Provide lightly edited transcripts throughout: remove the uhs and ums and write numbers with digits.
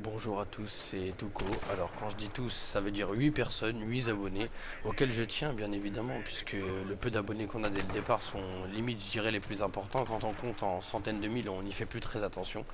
Bonjour à tous, c'est Touko. Alors quand je dis tous, ça veut dire 8 personnes, 8 abonnés, auxquels je tiens bien évidemment, puisque le peu d'abonnés qu'on a dès le départ sont limite, je dirais, les plus importants. Quand on compte en centaines de mille, on n'y fait plus très attention.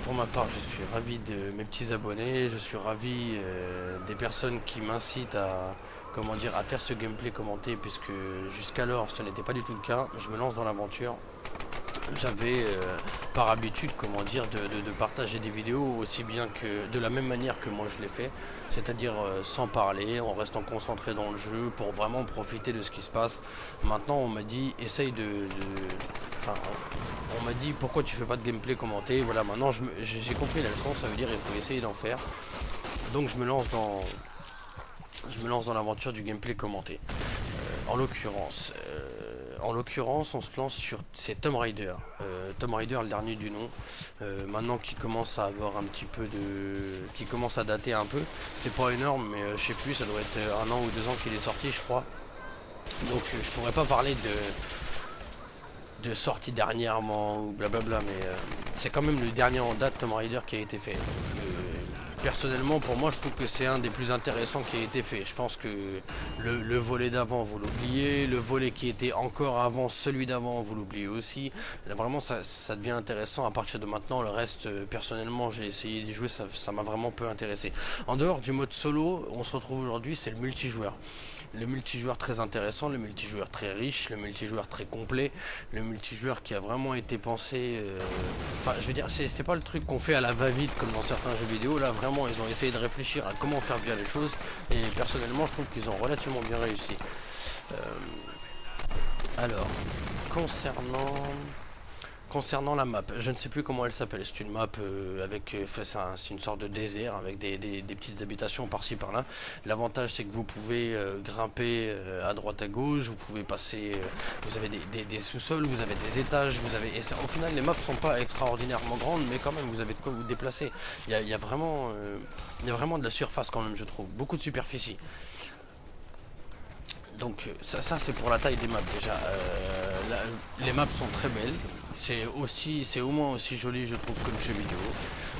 Pour ma part, je suis ravi de mes petits abonnés, je suis ravi des personnes qui m'incitent à, comment dire, à faire ce gameplay commenté, puisque jusqu'alors ce n'était pas du tout le cas. Je me lance dans l'aventure. J'avais par habitude, comment dire, de partager des vidéos aussi bien que de la même manière que moi je l'ai fait, c'est-à-dire sans parler, en restant concentré dans le jeu pour vraiment profiter de ce qui se passe. Maintenant on m'a dit essaye enfin on m'a dit pourquoi tu fais pas de gameplay commenté. Voilà, maintenant j'ai compris la leçon, ça veut dire il faut essayer d'en faire. Donc je me lance dans l'aventure du gameplay commenté. En l'occurrence, on se lance sur c'est Tomb Raider. Tomb Raider, le dernier du nom. Maintenant, qui commence à avoir un petit peu qui commence à dater un peu. C'est pas énorme, mais je sais plus, ça doit être 1 an ou 2 ans qu'il est sorti, je crois. Donc, je pourrais pas parler de sortie dernièrement ou blablabla, mais c'est quand même le dernier en date Tomb Raider qui a été fait. Personnellement, pour moi, je trouve que c'est un des plus intéressants qui a été fait. Je pense que le volet d'avant, vous l'oubliez. Le volet qui était encore avant celui d'avant, vous l'oubliez aussi. Là, vraiment, ça devient intéressant à partir de maintenant. Le reste, personnellement, j'ai essayé d'y jouer, ça m'a vraiment peu intéressé. En dehors du mode solo, on se retrouve aujourd'hui, c'est le multijoueur. Le multijoueur très intéressant, le multijoueur très riche, le multijoueur très complet, le multijoueur qui a vraiment été pensé. Enfin, je veux dire, c'est pas le truc qu'on fait à la va-vite comme dans certains jeux vidéo. Là, vraiment, ils ont essayé de réfléchir à comment faire bien les choses. Et personnellement, je trouve qu'ils ont relativement bien réussi. Euh, alors, concernant. Concernant la map, je ne sais plus comment elle s'appelle. C'est une map avec, c'est une sorte de désert avec des petites habitations par-ci par-là. L'avantage c'est que vous pouvez grimper à droite à gauche, vous pouvez passer, vous avez des sous-sols, vous avez des étages, au final les maps sont pas extraordinairement grandes, mais quand même vous avez de quoi vous déplacer. Il y a vraiment, il y a vraiment de la surface quand même, je trouve, beaucoup de superficie. Donc ça c'est pour la taille des maps déjà. Les maps sont très belles. C'est au moins aussi joli je trouve que le jeu vidéo.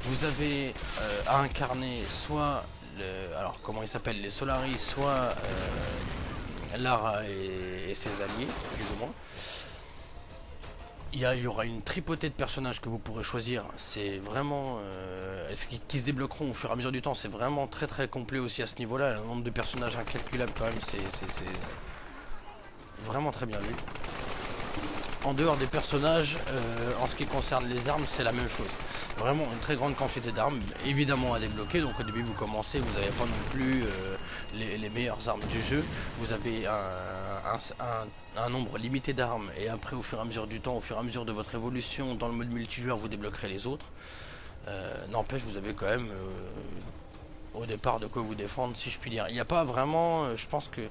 Vous avez à incarner soit alors comment ils s'appellent, les Solaris, soit Lara et ses alliés, plus ou moins. Il y aura une tripotée de personnages que vous pourrez choisir. C'est vraiment qui se débloqueront au fur et à mesure du temps. C'est vraiment très très complet aussi à ce niveau-là. Un nombre de personnages incalculable quand même. C'est vraiment très bien vu. En dehors des personnages, en ce qui concerne les armes, c'est la même chose. Vraiment une très grande quantité d'armes, évidemment à débloquer. Donc au début vous commencez, vous n'avez pas non plus les meilleures armes du jeu. Vous avez un nombre limité d'armes et après au fur et à mesure du temps, au fur et à mesure de votre évolution dans le mode multijoueur, vous débloquerez les autres. N'empêche, vous avez quand même au départ de quoi vous défendre, si je puis dire. Il n'y a pas vraiment, je pense que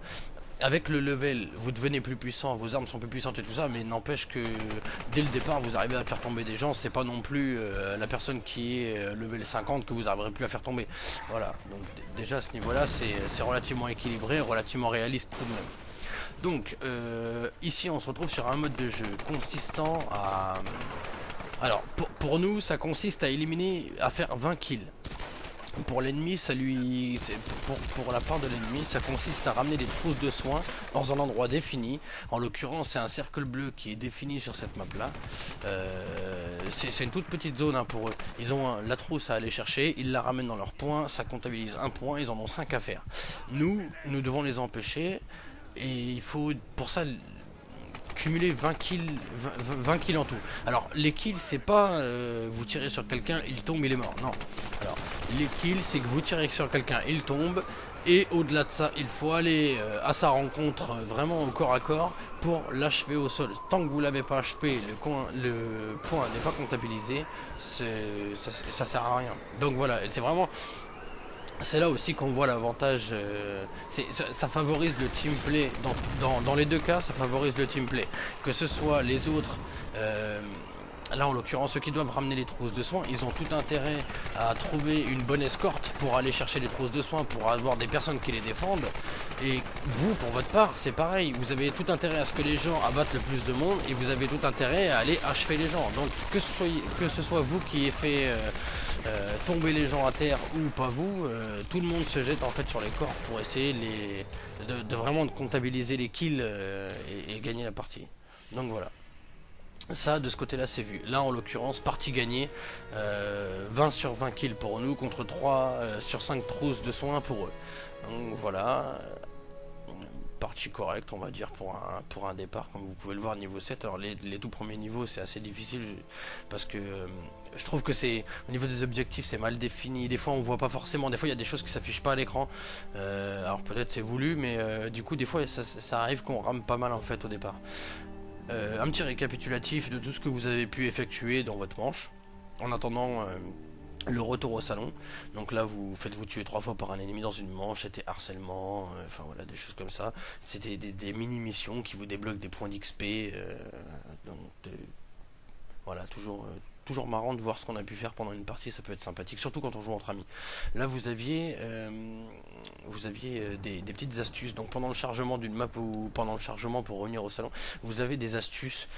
avec le level, vous devenez plus puissant, vos armes sont plus puissantes et tout ça, mais n'empêche que dès le départ, vous arrivez à faire tomber des gens. C'est pas non plus la personne qui est level 50 que vous n'arriverez plus à faire tomber. Voilà, donc déjà à ce niveau-là, c'est relativement équilibré, relativement réaliste tout de même. Donc ici, on se retrouve sur un mode de jeu consistant à... Alors, pour nous, ça consiste à éliminer, à faire 20 kills. Pour l'ennemi, pour la part de l'ennemi, ça consiste à ramener des trousses de soins dans un endroit défini. En l'occurrence, c'est un cercle bleu qui est défini sur cette map là. C'est une toute petite zone hein, pour eux. Ils ont la trousse à aller chercher, ils la ramènent dans leur point, ça comptabilise un point, ils en ont 5 à faire. Nous devons les empêcher et il faut pour ça cumuler 20 kills en tout. Alors les kills c'est pas vous tirez sur quelqu'un, il tombe, il est mort. Non. Alors les kills c'est que vous tirez sur quelqu'un, il tombe. Et au-delà de ça, il faut aller à sa rencontre vraiment au corps à corps pour l'achever au sol. Tant que vous l'avez pas achevé, le point n'est pas comptabilisé, ça sert à rien. Donc voilà, c'est vraiment... C'est là aussi qu'on voit l'avantage, ça favorise le team play, dans les deux cas ça favorise le team play, que ce soit les autres Là, en l'occurrence, ceux qui doivent ramener les trousses de soins, ils ont tout intérêt à trouver une bonne escorte pour aller chercher les trousses de soins, pour avoir des personnes qui les défendent. Et vous, pour votre part, c'est pareil. Vous avez tout intérêt à ce que les gens abattent le plus de monde et vous avez tout intérêt à aller achever les gens. Donc, que ce soit vous qui ayez fait tomber les gens à terre ou pas vous, tout le monde se jette en fait sur les corps pour essayer de vraiment comptabiliser les kills et gagner la partie. Donc voilà. Ça, de ce côté-là, c'est vu. Là, en l'occurrence, partie gagnée, 20 sur 20 kills pour nous, contre 3 sur 5 trousses de soins pour eux. Donc voilà, partie correcte, on va dire, pour un départ, comme vous pouvez le voir, niveau 7. Alors, les tout premiers niveaux, c'est assez difficile, parce que je trouve que c'est, au niveau des objectifs, c'est mal défini. Des fois, on voit pas forcément, des fois, il y a des choses qui s'affichent pas à l'écran. Alors, peut-être c'est voulu, mais du coup, des fois, ça arrive qu'on rame pas mal, en fait, au départ. Un petit récapitulatif de tout ce que vous avez pu effectuer dans votre manche en attendant le retour au salon. Donc là vous faites-vous tuer 3 fois par un ennemi dans une manche, c'était harcèlement, enfin voilà, des choses comme ça. C'était des mini missions qui vous débloquent des points d'XP, donc voilà, toujours marrant de voir ce qu'on a pu faire pendant une partie, ça peut être sympathique, surtout quand on joue entre amis. Là vous aviez des petites astuces, donc pendant le chargement d'une map ou pendant le chargement pour revenir au salon, vous avez des astuces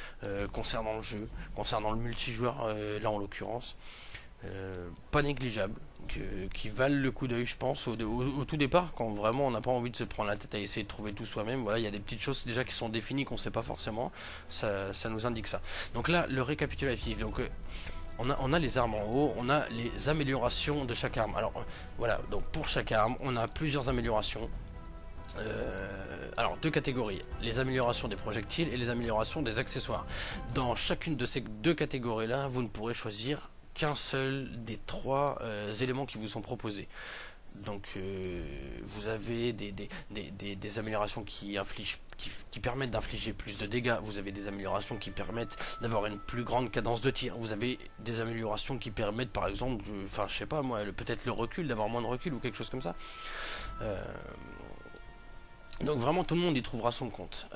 concernant le jeu, concernant le multijoueur, là en l'occurrence, pas négligeables, qui valent le coup d'œil, je pense, au tout départ, quand vraiment on n'a pas envie de se prendre la tête à essayer de trouver tout soi-même. Voilà, il y a des petites choses déjà qui sont définies qu'on ne sait pas forcément, ça nous indique ça. Donc là, le récapitulatif, donc on a les armes en haut, on a les améliorations de chaque arme. Alors voilà, donc pour chaque arme, on a plusieurs améliorations. Alors deux catégories, les améliorations des projectiles et les améliorations des accessoires. Dans chacune de ces deux catégories là, vous ne pourrez choisir qu'un seul des 3 éléments qui vous sont proposés. Donc vous avez des améliorations qui permettent d'infliger plus de dégâts, vous avez des améliorations qui permettent d'avoir une plus grande cadence de tir, vous avez des améliorations qui permettent par exemple, enfin je sais pas moi, peut-être le recul, d'avoir moins de recul ou quelque chose comme ça. Donc vraiment tout le monde y trouvera son compte.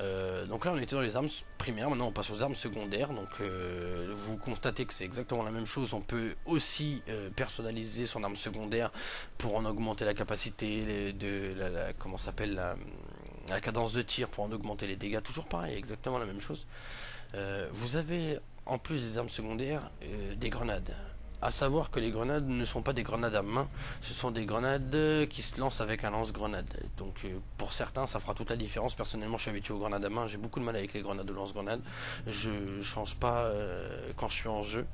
Donc là on était dans les armes primaires, maintenant on passe aux armes secondaires. Donc vous constatez que c'est exactement la même chose. On peut aussi personnaliser son arme secondaire pour en augmenter la capacité de comment s'appelle la cadence de tir, pour en augmenter les dégâts. Toujours pareil, exactement la même chose. Vous avez en plus des armes secondaires des grenades. À savoir que les grenades ne sont pas des grenades à main, ce sont des grenades qui se lancent avec un lance-grenade. Donc pour certains ça fera toute la différence. Personnellement je suis habitué aux grenades à main, j'ai beaucoup de mal avec les grenades de lance-grenade. Je change pas quand je suis en jeu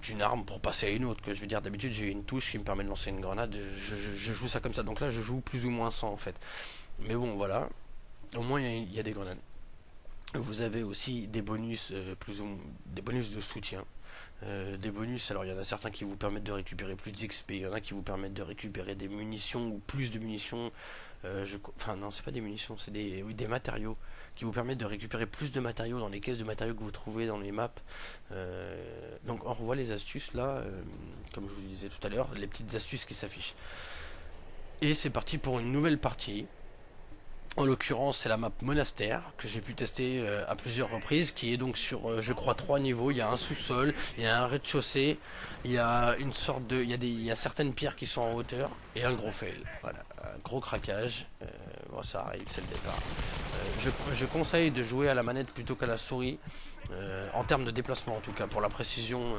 d'une arme pour passer à une autre. Que je veux dire, d'habitude j'ai une touche qui me permet de lancer une grenade, je joue ça comme ça. Donc là je joue plus ou moins sans en fait. Mais bon voilà, au moins il y a des grenades. Vous avez aussi des bonus, des bonus de soutien. Des bonus, alors il y en a certains qui vous permettent de récupérer plus d'XP, il y en a qui vous permettent de récupérer des munitions ou plus de munitions. Enfin non, c'est pas des munitions, c'est des matériaux qui vous permettent de récupérer plus de matériaux dans les caisses de matériaux que vous trouvez dans les maps. Donc on revoit les astuces là, comme je vous disais tout à l'heure, les petites astuces qui s'affichent. Et c'est parti pour une nouvelle partie. En l'occurrence c'est la map monastère que j'ai pu tester à plusieurs reprises, qui est donc sur je crois 3 niveaux. Il y a un sous-sol, il y a un rez-de-chaussée, il y a une sorte de, il y a certaines pierres qui sont en hauteur et un gros fail. Voilà, un gros craquage. Bon, ça arrive, c'est le départ. Je conseille de jouer à la manette plutôt qu'à la souris, en termes de déplacement en tout cas. Pour la précision,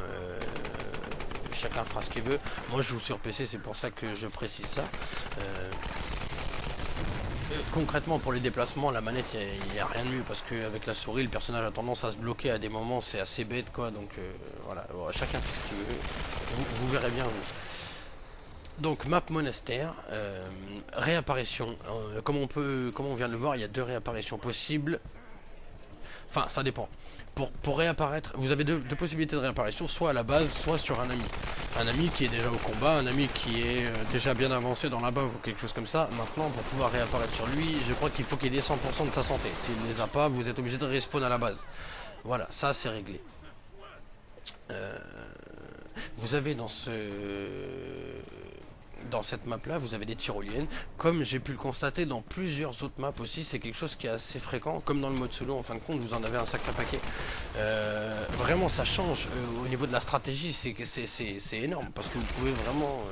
chacun fera ce qu'il veut. Moi je joue sur PC, c'est pour ça que je précise ça. Concrètement pour les déplacements, la manette il n'y a rien de mieux, parce qu'avec la souris le personnage a tendance à se bloquer à des moments, c'est assez bête quoi. Donc voilà, chacun fait ce qu'il veut, vous verrez bien vous. Donc map monastère, réapparition, comme on vient de le voir, il y a 2 réapparitions possibles. Enfin ça dépend. Pour réapparaître, vous avez deux possibilités de réapparition, soit à la base, soit sur un ami. Un ami qui est déjà au combat, un ami qui est déjà bien avancé dans la bas ou quelque chose comme ça. Maintenant, pour pouvoir réapparaître sur lui, je crois qu'il faut qu'il ait 100% de sa santé. S'il ne les a pas, vous êtes obligé de respawn à la base. Voilà, ça c'est réglé. Vous avez dans cette map là vous avez des tyroliennes, comme j'ai pu le constater dans plusieurs autres maps aussi. C'est quelque chose qui est assez fréquent, comme dans le mode solo. En fin de compte vous en avez un sacré paquet. Vraiment ça change au niveau de la stratégie, c'est énorme, parce que vous pouvez vraiment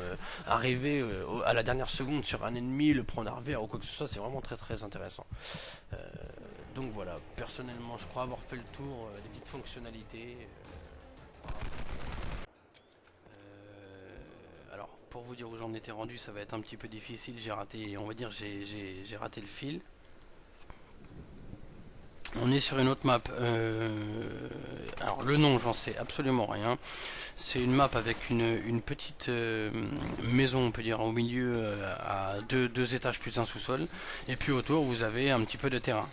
arriver à la dernière seconde sur un ennemi, le prendre à revers ou quoi que ce soit. C'est vraiment très très intéressant. Donc voilà, personnellement je crois avoir fait le tour des petites fonctionnalités. Alors pour vous dire où j'en étais rendu, ça va être un petit peu difficile. J'ai raté, on va dire, j'ai raté le fil. On est sur une autre map. Alors le nom, j'en sais absolument rien. C'est une map avec une petite maison, on peut dire, au milieu, à deux étages plus un sous-sol. Et puis autour, vous avez un petit peu de terrain.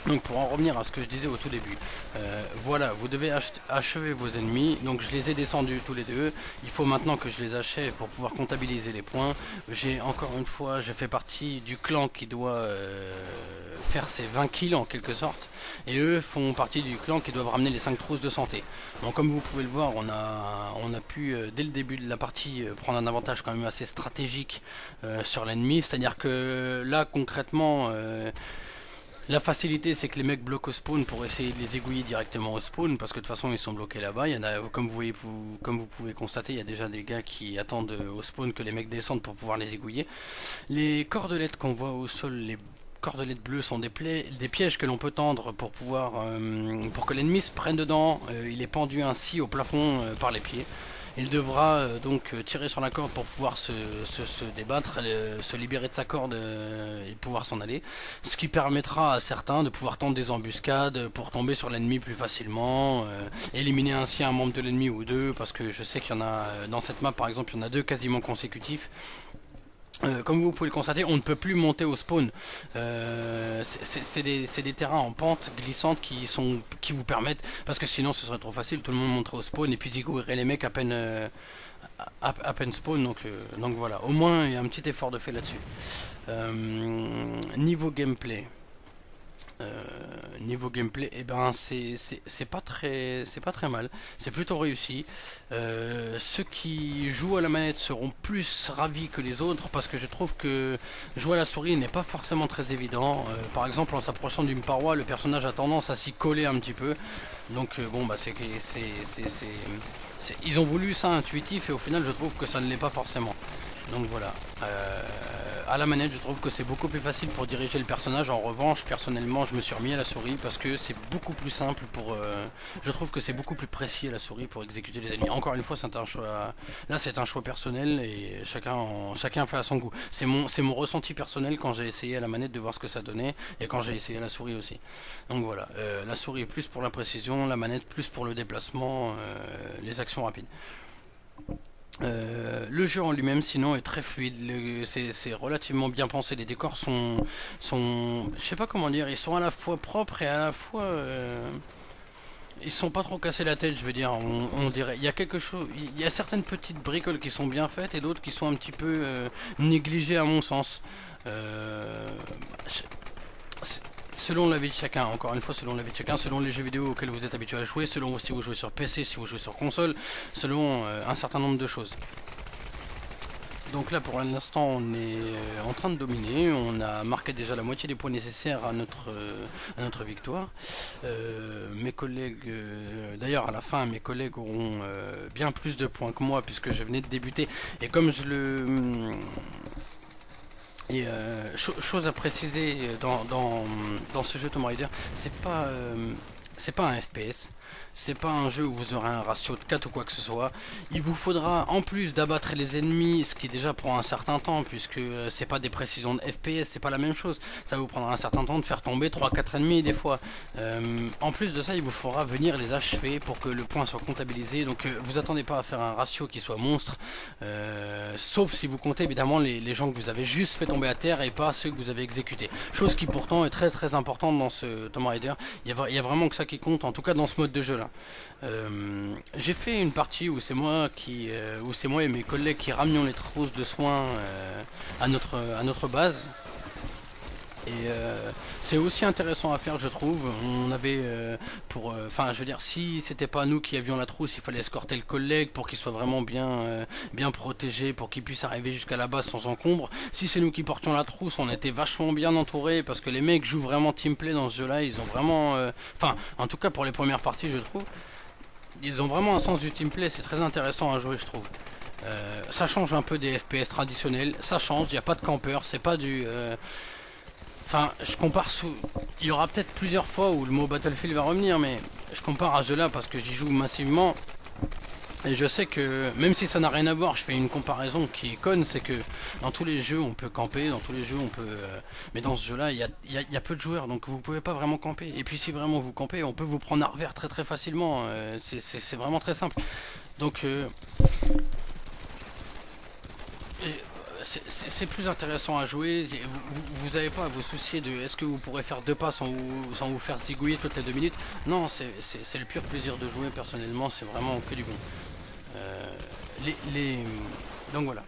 Donc pour en revenir à ce que je disais au tout début, voilà, vous devez achever vos ennemis. Donc je les ai descendus tous les deux. Il faut maintenant que je les achève pour pouvoir comptabiliser les points. J'ai encore une fois, je fais partie du clan qui doit faire ses 20 kills en quelque sorte. Et eux font partie du clan qui doivent ramener les 5 trousses de santé. Donc comme vous pouvez le voir, on a pu dès le début de la partie prendre un avantage quand même assez stratégique sur l'ennemi. C'est-à-dire que là concrètement... la facilité, c'est que les mecs bloquent au spawn pour essayer de les aiguiller directement au spawn, parce que de toute façon ils sont bloqués là-bas. Il y en a, comme vous pouvez constater, il y a déjà des gars qui attendent au spawn que les mecs descendent pour pouvoir les aiguiller. Les cordelettes qu'on voit au sol, les cordelettes bleues, sont des pièges que l'on peut tendre pour pouvoir pour que l'ennemi se prenne dedans. Il est pendu ainsi au plafond par les pieds. Il devra donc tirer sur la corde pour pouvoir se débattre, se libérer de sa corde et pouvoir s'en aller. Ce qui permettra à certains de pouvoir tenter des embuscades pour tomber sur l'ennemi plus facilement, éliminer ainsi un membre de l'ennemi ou deux, parce que je sais qu'il y en a dans cette map par exemple, il y en a deux quasiment consécutifs. Comme vous pouvez le constater, on ne peut plus monter au spawn. C'est des terrains en pente glissante qui vous permettent, parce que sinon ce serait trop facile, tout le monde monterait au spawn et puis zigouillerait les mecs à peine spawn. Donc voilà, au moins il y a un petit effort de fait là-dessus. Niveau gameplay. Eh ben c'est pas très mal, c'est plutôt réussi. Ceux qui jouent à la manette seront plus ravis que les autres, parce que je trouve que jouer à la souris n'est pas forcément très évident. Par exemple, en s'approchant d'une paroi, le personnage a tendance à s'y coller un petit peu. Donc bon bah ils ont voulu ça intuitif, et au final je trouve que ça ne l'est pas forcément. Donc voilà, à la manette je trouve que c'est beaucoup plus facile pour diriger le personnage. En revanche, personnellement je me suis remis à la souris parce que c'est beaucoup plus simple pour... je trouve que c'est beaucoup plus précis à la souris pour exécuter les ennemis. Encore une fois, c'est un choix, là c'est un choix personnel, et chacun fait à son goût. C'est mon ressenti personnel quand j'ai essayé à la manette, de voir ce que ça donnait, et quand j'ai essayé à la souris aussi. Donc voilà, la souris est plus pour la précision, la manette plus pour le déplacement, les actions rapides. Le jeu en lui-même sinon est très fluide, c'est relativement bien pensé. Les décors sont, je sais pas comment dire, ils sont à la fois propres et à la fois ils sont pas trop cassés la tête, je veux dire. On dirait, il y a quelque chose, il y a certaines petites bricoles qui sont bien faites et d'autres qui sont un petit peu négligées à mon sens. Selon l'avis de chacun, encore une fois, selon l'avis de chacun, selon les jeux vidéo auxquels vous êtes habitué à jouer, selon si vous jouez sur PC, si vous jouez sur console, selon un certain nombre de choses. Donc là, pour l'instant, on est en train de dominer. On a marqué déjà la moitié des points nécessaires à notre victoire. Mes collègues, d'ailleurs, à la fin, mes collègues auront bien plus de points que moi, puisque je venais de débuter. Et comme je le... Et chose à préciser dans ce jeu Tomb Raider, c'est pas un FPS, c'est pas un jeu où vous aurez un ratio de 4 ou quoi que ce soit. Il vous faudra, en plus d'abattre les ennemis, ce qui déjà prend un certain temps, puisque c'est pas des précisions de FPS, c'est pas la même chose. Ça vous prendra un certain temps de faire tomber 3-4 ennemis des fois. En plus de ça, il vous faudra venir les achever pour que le point soit comptabilisé. Donc vous attendez pas à faire un ratio qui soit monstre, sauf si vous comptez évidemment les gens que vous avez juste fait tomber à terre et pas ceux que vous avez exécutés. Chose qui pourtant est très très importante dans ce Tomb Raider. Il y a vraiment que ça qui compte, en tout cas dans ce mode de jeu là. J'ai fait une partie où c'est moi et mes collègues qui ramenions les trousses de soins à notre base. c'est aussi intéressant à faire, je trouve. On avait enfin, je veux dire, si c'était pas nous qui avions la trousse, il fallait escorter le collègue pour qu'il soit vraiment bien protégé, pour qu'il puisse arriver jusqu'à la base sans encombre. Si c'est nous qui portions la trousse, on était vachement bien entourés parce que les mecs jouent vraiment teamplay dans ce jeu-là. Ils ont vraiment, enfin, en tout cas pour les premières parties, je trouve, ils ont vraiment un sens du teamplay. C'est très intéressant à jouer, je trouve. Ça change un peu des FPS traditionnels, ça change, il n'y a pas de campeur, c'est pas du... Enfin, je compare sous... Il y aura peut-être plusieurs fois où le mot Battlefield va revenir, mais je compare à ce jeu-là parce que j'y joue massivement. Et je sais que, même si ça n'a rien à voir, je fais une comparaison qui est conne, c'est que dans tous les jeux on peut camper, dans tous les jeux on peut... mais dans ce jeu-là, il y a peu de joueurs, donc vous pouvez pas vraiment camper. Et puis si vraiment vous campez, on peut vous prendre à revers très très facilement. C'est vraiment très simple. Donc... c'est plus intéressant à jouer. Vous n'avez pas à vous soucier de est-ce que vous pourrez faire deux pas sans vous faire zigouiller toutes les 2 minutes. Non, c'est le pur plaisir de jouer. Personnellement, c'est vraiment que du bon. Euh, donc voilà.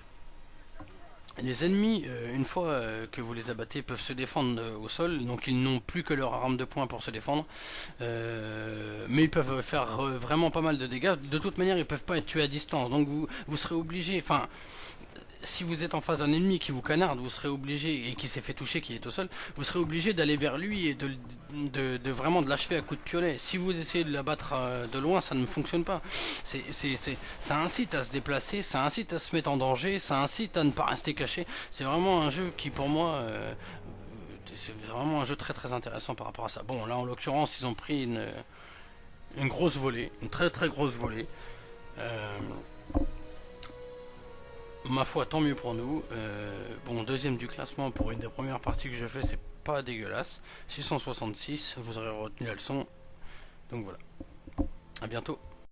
Les ennemis, une fois que vous les abattez, peuvent se défendre au sol, donc ils n'ont plus que leur arme de poing pour se défendre. Mais ils peuvent faire vraiment pas mal de dégâts. De toute manière, ils peuvent pas être tués à distance, donc vous serez obligé. Enfin, si vous êtes en face d'un ennemi qui vous canarde, vous serez obligé, et qui s'est fait toucher, qui est au sol, vous serez obligé d'aller vers lui et de vraiment de l'achever à coups de piolet. Si vous essayez de l'abattre de loin, ça ne fonctionne pas. Ça incite à se déplacer, ça incite à se mettre en danger, ça incite à ne pas rester caché. C'est vraiment un jeu qui, pour moi, c'est vraiment un jeu très très intéressant par rapport à ça. Bon, là en l'occurrence, ils ont pris une grosse volée, une très très grosse volée. Ma foi, tant mieux pour nous. Bon, deuxième du classement pour une des premières parties que je fais, c'est pas dégueulasse. 666, vous aurez retenu la leçon. Donc voilà. À bientôt.